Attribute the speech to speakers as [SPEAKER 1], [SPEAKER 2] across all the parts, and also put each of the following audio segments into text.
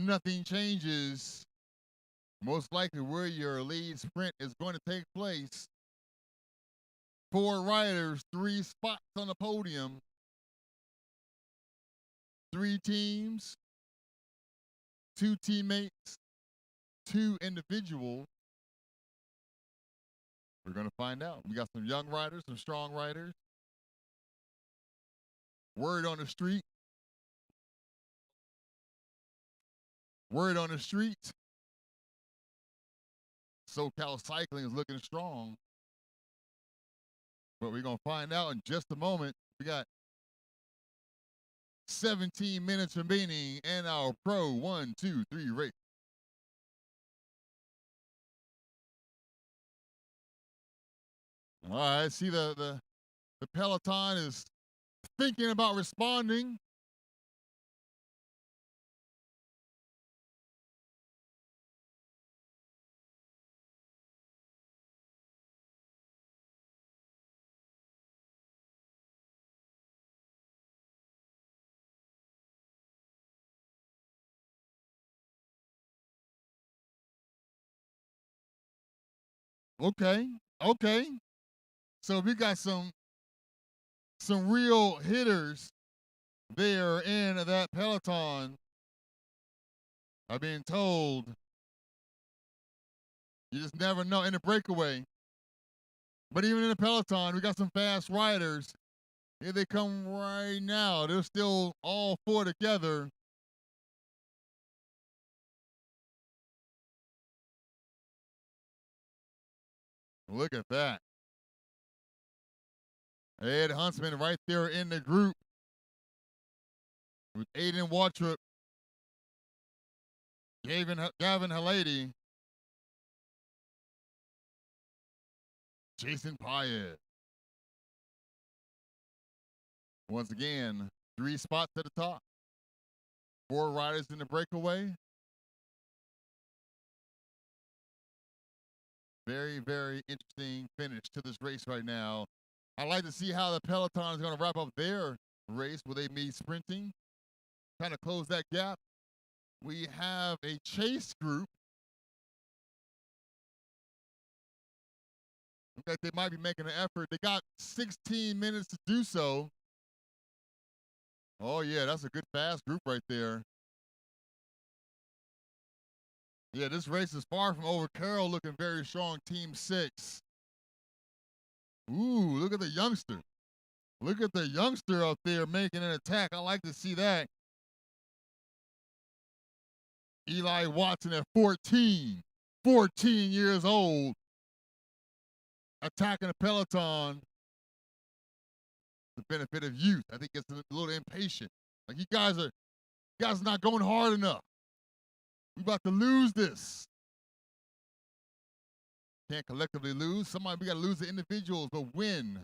[SPEAKER 1] nothing changes, most likely where your lead sprint is going to take place. 4 riders, 3 spots on the podium. 3 teams, 2 teammates, 2 individuals. We're going to find out. We got some young riders, some strong riders. Word on the street. Word on the street. SoCal Cycling is looking strong. But we're going to find out in just a moment. We got 17 minutes remaining in our Pro 1, 2, 3 race. All right, see the peloton is thinking about responding. Okay. So we got some real hitters there in that peloton. I've been told you just never know in the breakaway. But even in the peloton, we got some fast riders. Here they come right now. They're still all 4 together. Look at that. Ed Huntsman right there in the group with Aiden Waltrip, Gavin Halady, Jason Payet. Once again, 3 spots at the top. 4 riders in the breakaway. Very, very interesting finish to this race right now. I'd like to see how the peloton is going to wrap up their race. Will they be sprinting? Kind of close that gap. We have a chase group. Looks like they might be making an effort. They got 16 minutes to do so. Oh, yeah, that's a good fast group right there. Yeah, this race is far from over. Carroll looking very strong, Team 6. Ooh, look at the youngster. Look at the youngster up there making an attack. I like to see that. Eli Watson at 14 years old, attacking a peloton. The benefit of youth. I think it's a little impatient. Like you guys are not going hard enough. We about to lose this. Can't collectively lose. We got to lose the individuals, but win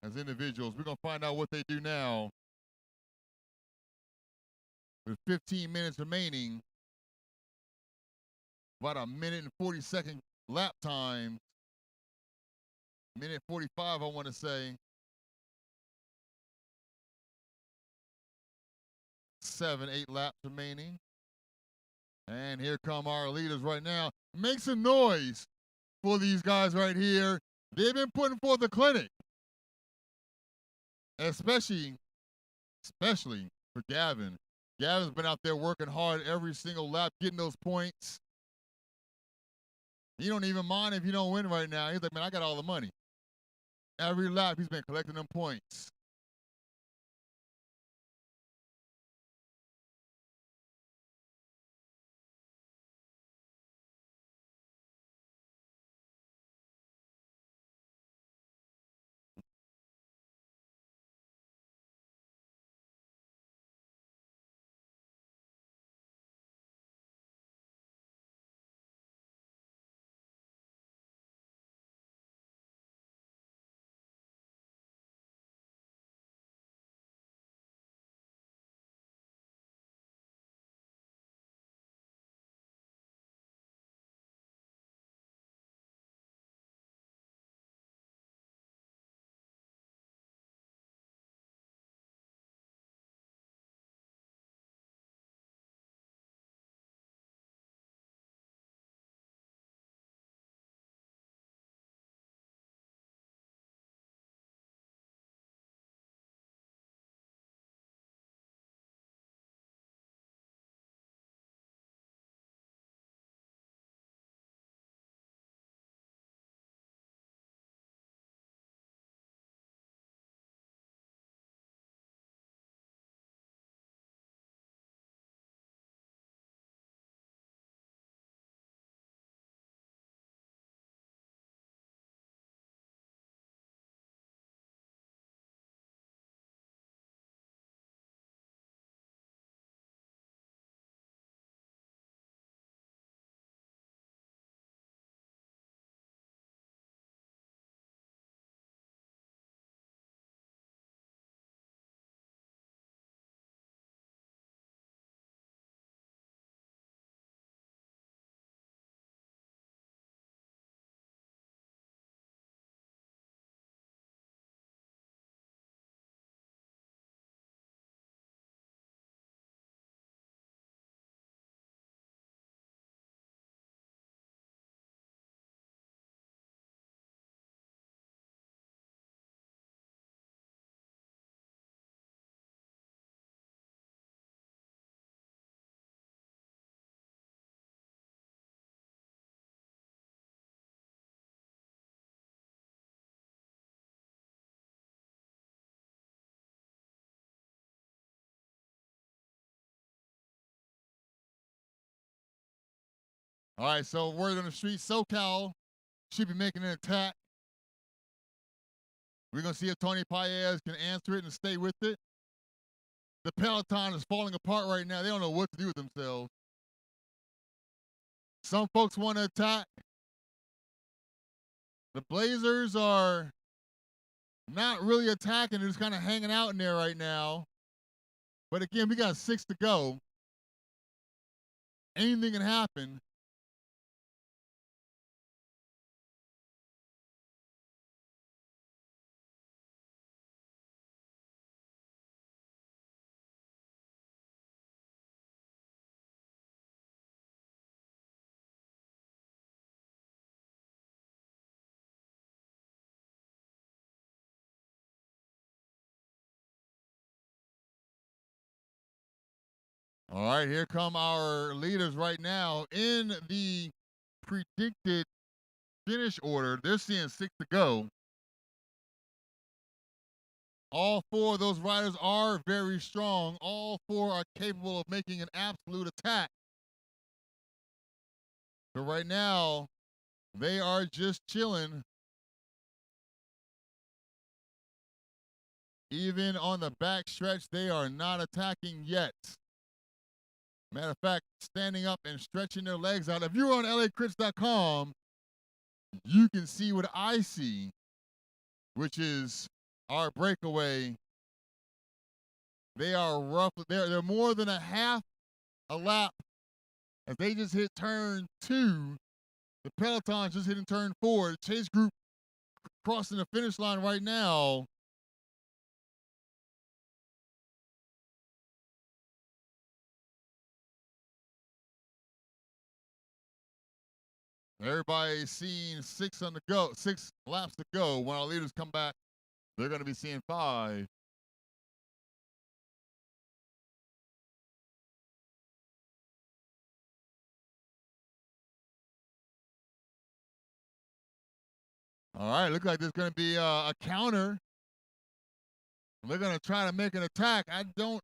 [SPEAKER 1] as individuals. We're going to find out what they do now. With 15 minutes remaining, about a minute and 40-second lap time. Minute 45, I want to say. 7, 8 laps remaining. And here come our leaders right now. Make some noise for these guys right here. They've been putting forth a clinic. Especially for Gavin. Gavin's been out there working hard every single lap, getting those points. He don't even mind if you don't win right now. He's like, man, I got all the money. Every lap, he's been collecting them points. All right, so word on the street, SoCal should be making an attack. We're going to see if Tony Paez can answer it and stay with it. The Peloton is falling apart right now. They don't know what to do with themselves. Some folks want to attack. The Blazers are not really attacking. They're just kind of hanging out in there right now. But again, we got 6 to go. Anything can happen. All right, here come our leaders right now in the predicted finish order. They're seeing 6 to go. All 4 of those riders are very strong. All 4 are capable of making an absolute attack. So right now, they are just chilling. Even on the back stretch, they are not attacking yet. Matter of fact, standing up and stretching their legs out. If you're on lacrits.com, you can see what I see, which is our breakaway. They are roughly, they're more than a half a lap as they just hit turn 2. The Peloton's just hitting turn 4. The Chase group crossing the finish line right now. Everybody's seeing 6 on the go, 6 laps to go. When our leaders come back, they're going to be seeing 5. All right, looks like there's going to be a counter. They're going to try to make an attack. I don't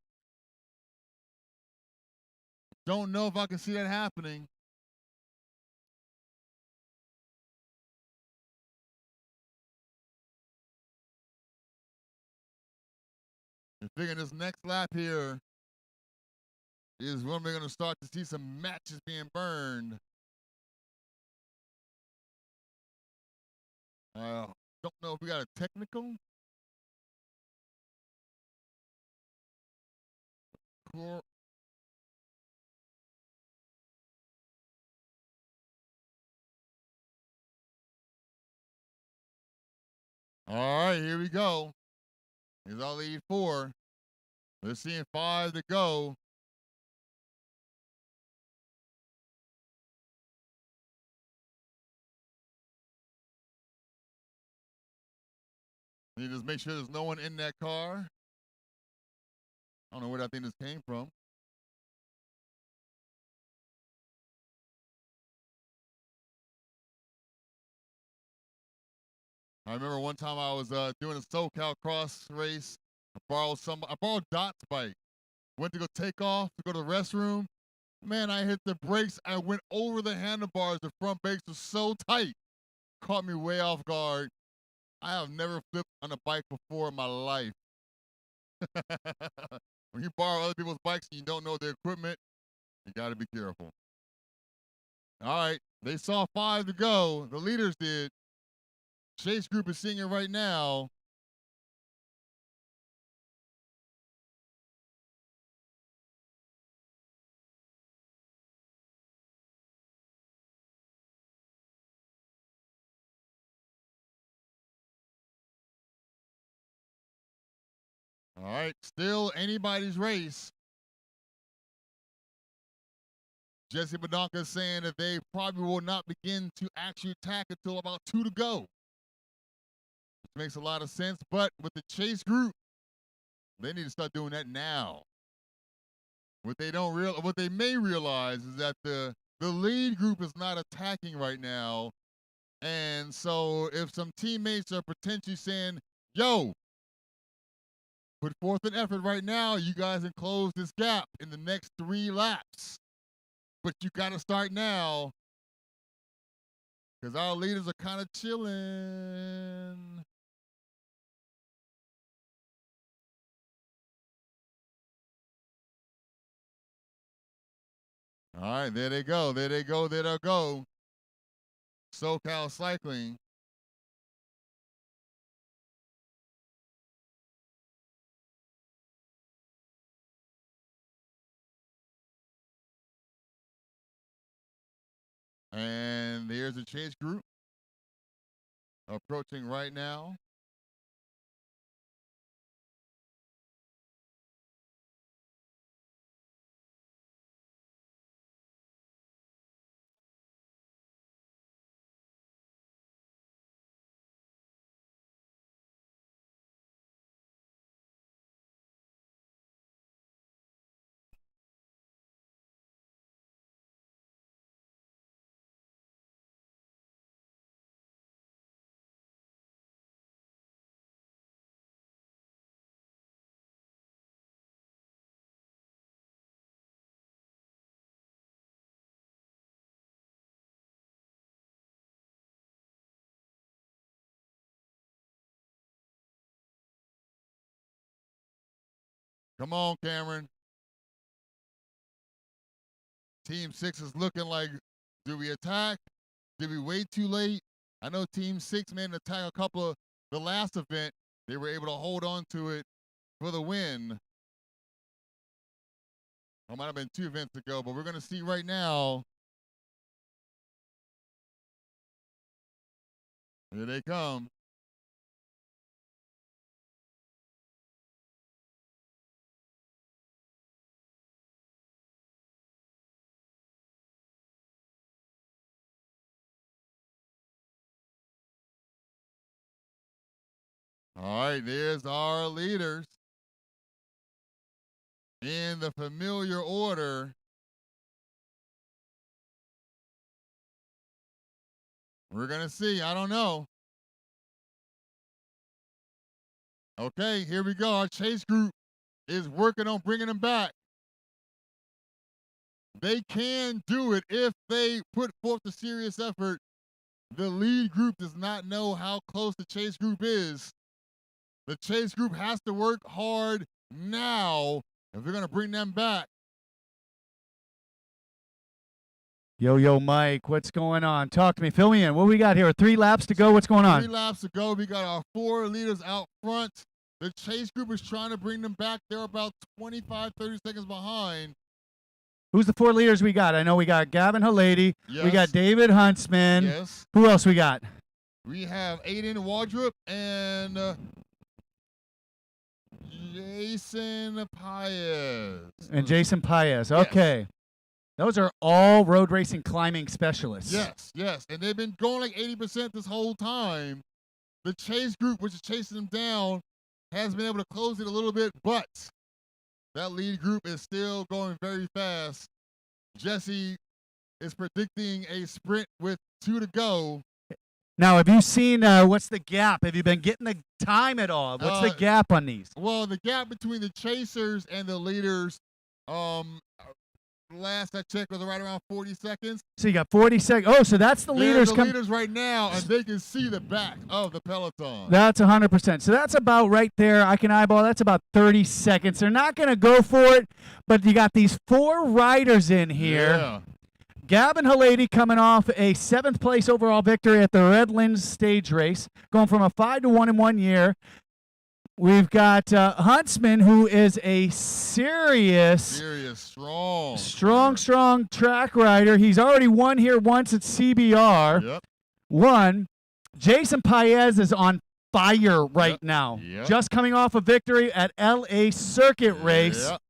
[SPEAKER 1] know if I can see that happening. I figuring this next lap here is when we're going to start to see some matches being burned. Don't know if we got a technical. All right, here we go. Here's our lead 4. They're seeing 5 to go. You just make sure there's no one in that car. I don't know where that thing just came from. I remember one time I was doing a SoCal cross race. I borrowed Dot's bike. Went to go take off to go to the restroom. Man, I hit the brakes. I went over the handlebars. The front brakes were so tight. Caught me way off guard. I have never flipped on a bike before in my life. When you borrow other people's bikes and you don't know their equipment, you got to be careful. All right, they saw 5 to go. The leaders did. Chase group is seeing it right now. All right, still anybody's race. Jesse Badonka is saying that they probably will not begin to actually attack until about 2 to go. Which makes a lot of sense, but with the Chase group, they need to start doing that now. What they may realize is that the lead group is not attacking right now. And so if some teammates are potentially saying, yo, put forth an effort right now, you guys can close this gap in the next 3 laps. But you got to start now. because our leaders are kind of chilling. All right, there they go. There they go. There they go. SoCal Cycling. And there's the chase group approaching right now. Come on, Cameron. Team 6 is looking like, do we attack? Did we wait too late? I know Team 6 made an attack a couple of the last event. They were able to hold on to it for the win. It might have been 2 events ago, but we're going to see right now. Here they come. All right, there's our leaders in the familiar order. We're going to see. I don't know. Okay, here we go. Our chase group is working on bringing them back. They can do it if they put forth a serious effort. The lead group does not know how close the chase group is. The chase group has to work hard now if they're going to bring them back.
[SPEAKER 2] Yo, Mike, what's going on? Talk to me. Fill me in. What we got here? 3 laps to go. What's going on?
[SPEAKER 1] 3 laps to go. We got our 4 leaders out front. The chase group is trying to bring them back. They're about 25, 30 seconds behind.
[SPEAKER 2] Who's the 4 leaders we got? I know we got Gavin Halady.
[SPEAKER 1] Yes.
[SPEAKER 2] We got David Huntsman.
[SPEAKER 1] Yes.
[SPEAKER 2] Who else we got?
[SPEAKER 1] We have Aiden Wardrop and Jason Paez.
[SPEAKER 2] And Jason Paez. Okay. Yes. Those are all road racing climbing specialists.
[SPEAKER 1] Yes, yes. And they've been going like 80% this whole time. The chase group, which is chasing them down, has been able to close it a little bit, but that lead group is still going very fast. Jesse is predicting a sprint with 2 to go.
[SPEAKER 2] Now, have you seen what's the gap? Have you been getting the time at all? What's the gap on these?
[SPEAKER 1] Well, the gap between the chasers and the leaders, last I checked was right around 40 seconds.
[SPEAKER 2] So you got 40 seconds. Oh, so that's the leaders.
[SPEAKER 1] The leaders right now, and they can see the back of the peloton.
[SPEAKER 2] That's 100%. So that's about right there. I can eyeball. That's about 30 seconds. They're not going to go for it, but you got these 4 riders in here.
[SPEAKER 1] Yeah.
[SPEAKER 2] Gavin Halady coming off a 7th place overall victory at the Redlands stage race, going from a 5-1 in 1 year. We've got Huntsman, who is a serious, strong track rider. He's already won here once at CBR.
[SPEAKER 1] Yep.
[SPEAKER 2] Won. Jason Paez is on fire right now.
[SPEAKER 1] Yep.
[SPEAKER 2] Just coming off a victory at LA Circuit Race.
[SPEAKER 1] Yep.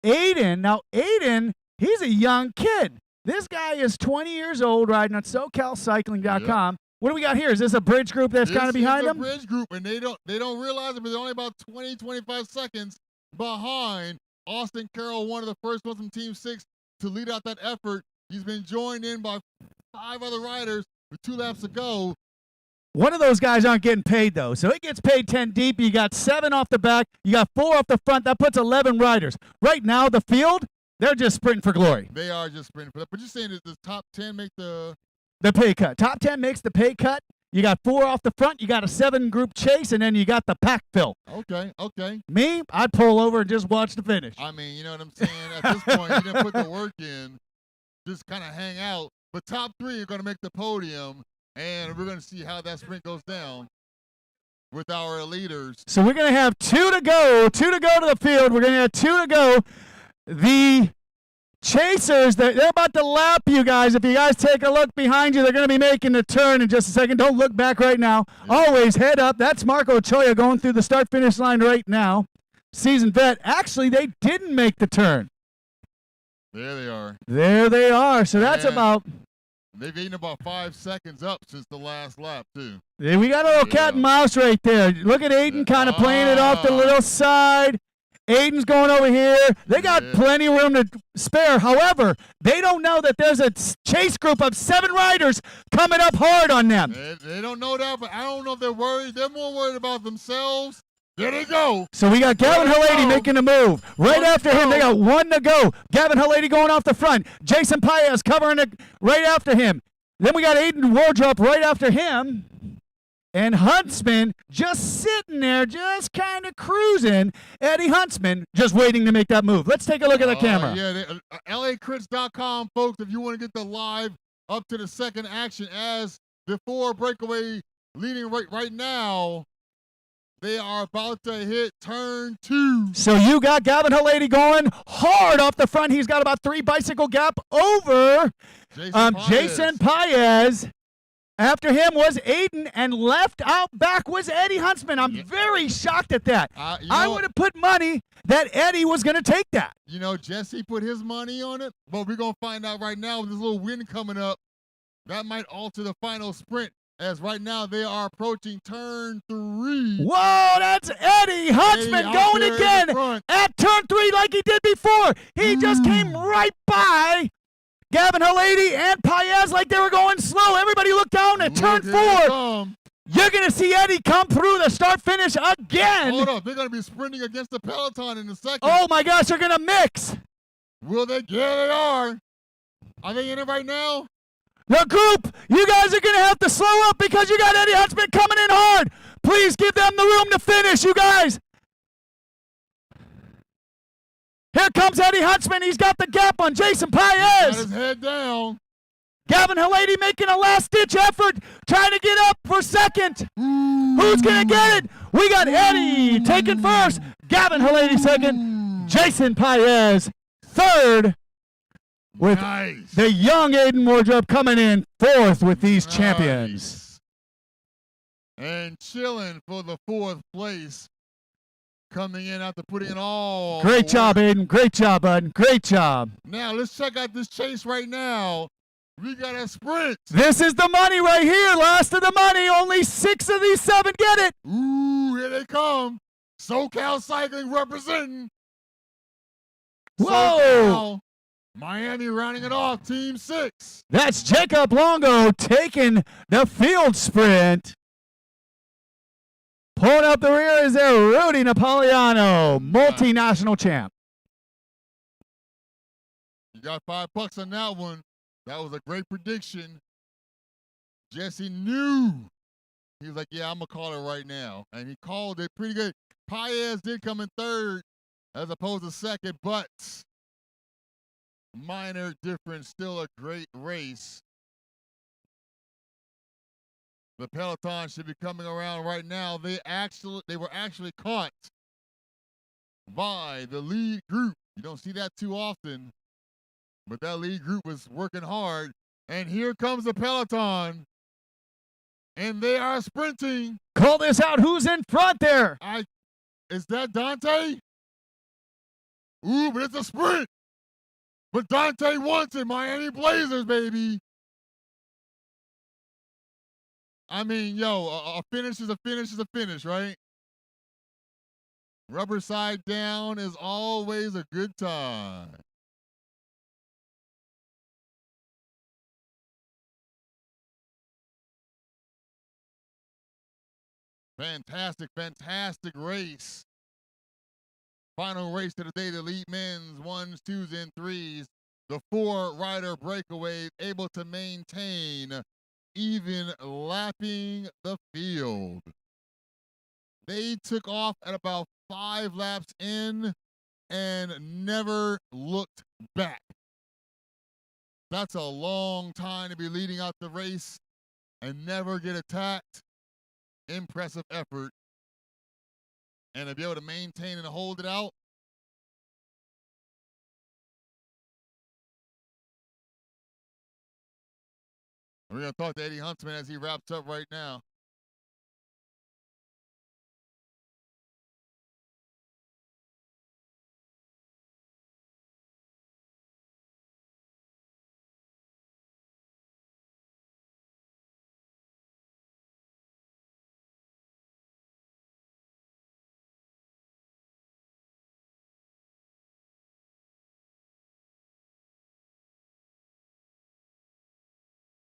[SPEAKER 2] Aiden, he's a young kid. This guy is 20 years old, riding on SoCalCycling.com. Yep. What do we got here? Is this a bridge group that's kind of behind them?
[SPEAKER 1] This is a bridge group, and they don't realize it, but they're only about 20, 25 seconds behind. Austin Carroll, one of the first ones from Team 6 to lead out that effort. He's been joined in by 5 other riders with 2 laps to go.
[SPEAKER 2] One of those guys aren't getting paid, though. So it gets paid 10 deep. You got 7 off the back. You got 4 off the front. That puts 11 riders. Right now, the field, they're just sprinting for glory.
[SPEAKER 1] They are just sprinting for that. But you're saying that the top 10 make the
[SPEAKER 2] The pay cut. Top 10 makes the pay cut. You got 4 off the front. You got a 7-group chase, and then you got the pack fill.
[SPEAKER 1] Okay, okay.
[SPEAKER 2] Me, I'd pull over and just watch the finish.
[SPEAKER 1] I mean, you know what I'm saying? At this point, you didn't put the work in. Just kind of hang out. But top 3 are going to make the podium, and we're going to see how that sprint goes down with our leaders.
[SPEAKER 2] So we're going to have 2 to go. 2 to go to the field. We're going to have 2 to go. The chasers, they're about to lap you guys. If you guys take a look behind you, they're going to be making the turn in just a second. Don't look back right now. Yeah. Always head up. That's Marco Choya going through the start-finish line right now. Seasoned vet. Actually, they didn't make the turn.
[SPEAKER 1] There they are.
[SPEAKER 2] There they are. So that's about...
[SPEAKER 1] They've eaten about 5 seconds up since the last lap, too.
[SPEAKER 2] Yeah, we got a little cat and mouse right there. Look at Aiden kind of playing it off the little side. Aiden's going over here. They got plenty of room to spare. However, they don't know that there's a chase group of 7 riders coming up hard on them.
[SPEAKER 1] They don't know that, but I don't know if they're worried. They're more worried about themselves. There they go.
[SPEAKER 2] So we got Gavin Halady making a move. Right after him, they got 1 to go. Gavin Halady going off the front. Jason Paez covering it right after him. Then we got Aiden Wardrop right after him. And Huntsman just sitting there, just kind of cruising. Eddie Huntsman just waiting to make that move. Let's take a look at the camera.
[SPEAKER 1] Yeah, LACrits.com, folks, if you want to get the live up to the second action as before Breakaway leading right now. They are about to hit turn 2.
[SPEAKER 2] So you got Gavin Halady going hard off the front. He's got about 3 bicycle gap over Jason Paez. After him was Aiden, and left out back was Eddie Huntsman. I'm very shocked at that. I would have put money that Eddie was going to take that.
[SPEAKER 1] You know, Jesse put his money on it, but we're going to find out right now with this little wind coming up. That might alter the final sprint, as right now they are approaching turn 3.
[SPEAKER 2] Whoa, that's Eddie Huntsman going again at turn 3 like he did before. He just came right by Gavin Halady and Paez like they were going slow. Everybody look down at turn 4. You're going to see Eddie come through the start-finish again.
[SPEAKER 1] Hold up. They're going to be sprinting against the peloton in a second.
[SPEAKER 2] Oh, my gosh. They're going to mix.
[SPEAKER 1] Will they? Yeah, they are. Are they in it right now?
[SPEAKER 2] The group, you guys are going to have to slow up because you got Eddie Huntsman coming in hard. Please give them the room to finish, you guys. Here comes Eddie Huntsman. He's got the gap on Jason Paez.
[SPEAKER 1] Got his head down.
[SPEAKER 2] Gavin Halady making a last-ditch effort, trying to get up for second. Who's going to get it? We got Eddie taking first. Gavin Halady second. Jason Paez third. With the young Aiden Wardrop coming in fourth with these champions.
[SPEAKER 1] And chilling for the 4th place. Coming in after putting in all.
[SPEAKER 2] Great job, Aiden. Great job, bud. Great job.
[SPEAKER 1] Now, let's check out this chase right now. We got a sprint.
[SPEAKER 2] This is the money right here. Last of the money. Only 6 of these 7 get it.
[SPEAKER 1] Ooh, here they come. SoCal Cycling representing.
[SPEAKER 2] Whoa.
[SPEAKER 1] SoCal. Miami rounding it off, Team 6.
[SPEAKER 2] That's Jacob Longo taking the field sprint. Pulling up the rear is there Rudy Napoleano, multinational champ.
[SPEAKER 1] You got $5 on that one. That was a great prediction. Jesse knew. He was like, yeah, I'm going to call it right now. And he called it pretty good. Paez did come in 3rd as opposed to 2nd, but minor difference, still a great race. The peloton should be coming around right now. They were actually caught by the lead group. You don't see that too often, but that lead group was working hard. And here comes the peloton, and they are sprinting.
[SPEAKER 2] Call this out. Who's in front there?
[SPEAKER 1] Is that Dante? Ooh, but it's a sprint. But Dante wants it. Miami Blazers, baby. I mean, yo, a finish is a finish is a finish, right? Rubber side down is always a good time. Fantastic, fantastic race. Final race of the day, the elite men's 1s, 2s, and 3s. the 4-rider Breakaway able to maintain even lapping the field. They took off at about 5 laps in and never looked back. That's a long time to be leading out the race and never get attacked. Impressive effort. And to be able to maintain and hold it out. We're going to talk to Eddie Huntsman as he wraps up right now.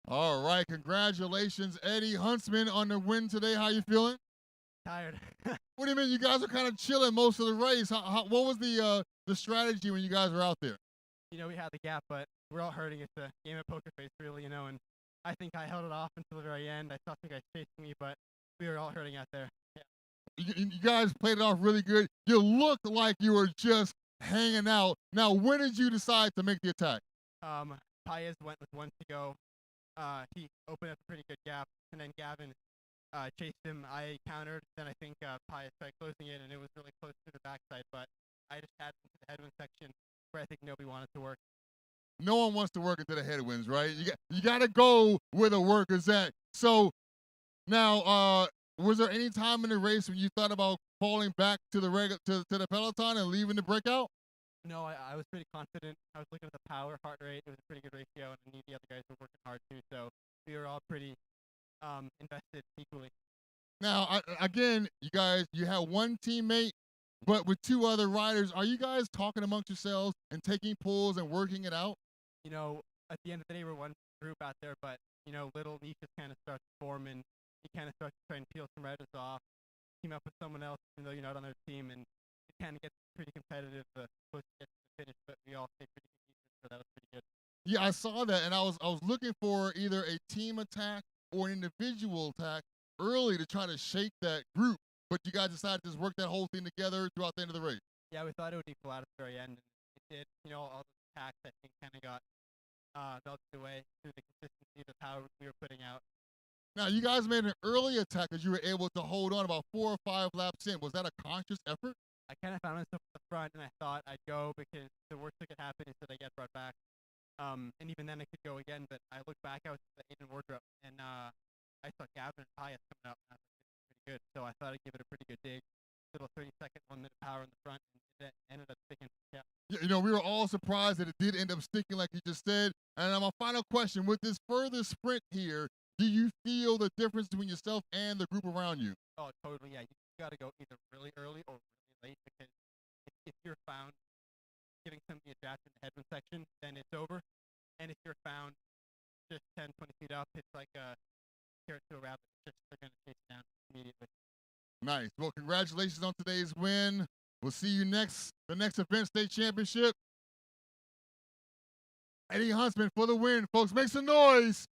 [SPEAKER 1] All right, congratulations, Eddie Huntsman, on the win today. How you feeling?
[SPEAKER 3] Tired.
[SPEAKER 1] What do you mean? You guys are kind of chilling most of the race. What was the strategy when you guys were out there?
[SPEAKER 3] You know, we had the gap, but we're all hurting. It's a game of poker face, really, you know, and I think I held it off until the very end. I saw some guys chasing me, but we were all hurting out there. Yeah.
[SPEAKER 1] You guys played it off really good. You looked like you were just hanging out. Now, when did you decide to make the attack?
[SPEAKER 3] Paez went with 1 to go. He opened up a pretty good gap, and then Gavin chased him. I countered. Then I think Paez started closing it, and it was really close to the backside, but I just had him to the headwind section where I think nobody wanted to work.
[SPEAKER 1] No one wants to work into the headwinds, right? You got to go where the work is at. So now, was there any time in the race when you thought about falling back to the to the peloton and leaving the breakout?
[SPEAKER 3] No, I was pretty confident. I was looking at the power, heart rate. It was a pretty good ratio, and I knew the other guys were working hard too. So we were all pretty invested equally.
[SPEAKER 1] Now, again, you have one teammate, but with 2 other riders. Are you guys talking amongst yourselves and taking pulls and working it out?
[SPEAKER 3] You know, at the end of the day, we're one group out there, but, you know, little niches kind of start to form, and you kind of start to try and peel some riders off, team up with someone else, even though you're not on their team, and it kind of gets pretty competitive close to get to the finish, but we all stay pretty cohesive, so that was pretty good.
[SPEAKER 1] Yeah, I saw that, and I was looking for either a team attack or an individual attack early to try to shake that group, but you guys decided to just work that whole thing together throughout the end of the race.
[SPEAKER 3] Yeah, we thought it would equal out at the very end, and it did. You know, all the attacks, I think, kind of got melted away through the consistency of the power we were putting out.
[SPEAKER 1] Now, you guys made an early attack as you were able to hold on about 4 or 5 laps in. Was that a conscious effort?
[SPEAKER 3] I kind of found myself at the front, and I thought I'd go because the worst that could happen is that I get brought back. And even then I could go again, but I looked back out to the Aiden wardrobe, and I saw Gavin and Paez coming up, and I was like, this is pretty good. So I thought I'd give it a pretty good dig. Little 30-second, 1 minute power in the front, and it ended up sticking. Yeah.
[SPEAKER 1] You know, we were all surprised that it did end up sticking like you just said. And my final question, with this further sprint here, do you feel the difference between yourself and the group around you?
[SPEAKER 3] Oh, totally, yeah. You got to go either really early or really late, because if you're found giving somebody a draft in the headwind section, then it's over. And if you're found just 10, 20 feet up, it's like a carrot to a rabbit. Just they're going to chase down immediately.
[SPEAKER 1] Nice. Well, congratulations on today's win. We'll see you the next event, state championship. Eddie Huntsman for the win. Folks, make some noise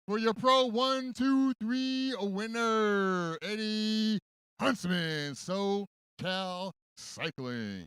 [SPEAKER 1] for your Pro 1, 2, 3 winner, Eddie Huntsman. SoCal Cycling.